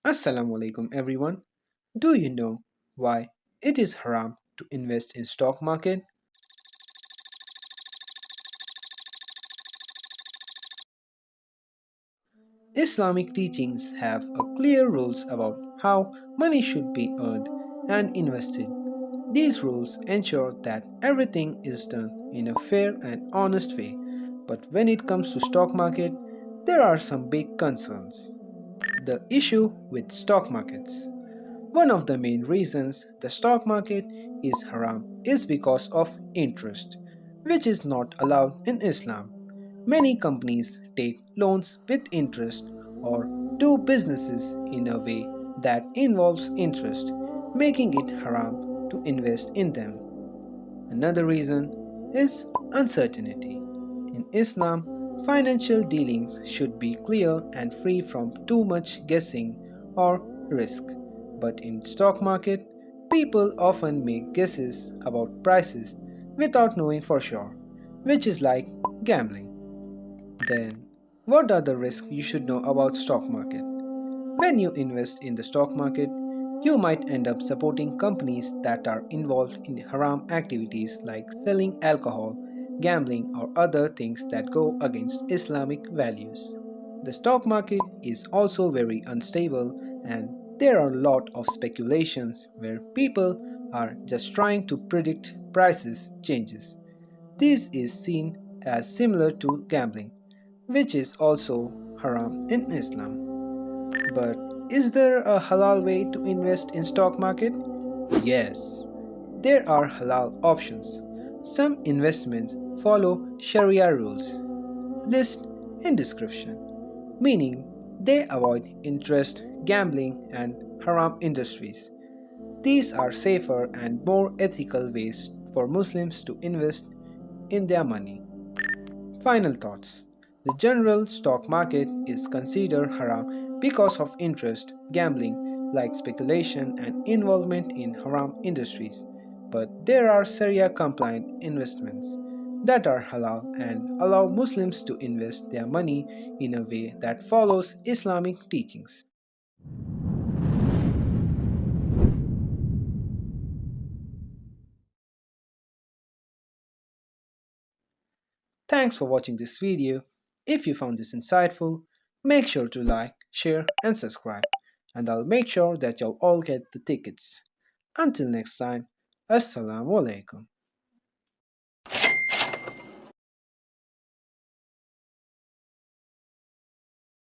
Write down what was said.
Assalamu alaikum everyone. Do you know why it is haram to invest in stock market? Islamic teachings have a clear rules about how money should be earned and invested. These rules ensure that everything is done in a fair and honest way. But when it comes to stock market, there are some big concerns. The issue with stock markets. One of the main reasons the stock market is haram is because of interest, which is not allowed in Islam. Many companies take loans with interest or do businesses in a way that involves interest, making it haram to invest in them. Another reason is uncertainty. In Islam, financial dealings should be clear and free from too much guessing or risk. But in stock market, people often make guesses about prices without knowing for sure, which is like gambling. Then, what are the risks you should know about stock market? When you invest in the stock market, you might end up supporting companies that are involved in haram activities like selling alcohol, gambling, or other things that go against Islamic values. The stock market is also very unstable, and there are a lot of speculations where people are just trying to predict prices changes. This is seen as similar to gambling, which is also haram in Islam. But is there a halal way to invest in stock market? Yes, there are halal options. Some investments follow Sharia rules. List in description, meaning they avoid interest, gambling, and haram industries. These are safer and more ethical ways for Muslims to invest in their money. Final thoughts. The general stock market is considered haram because of interest, gambling, like speculation, and involvement in haram industries. But there are Sharia compliant investments that are halal and allow Muslims to invest their money in a way that follows Islamic teachings. Thanks for watching this video. If you found this insightful, make sure to like, share, and subscribe. And I'll make sure that you'll all get the tickets. Until next time, Assalamu alaikum.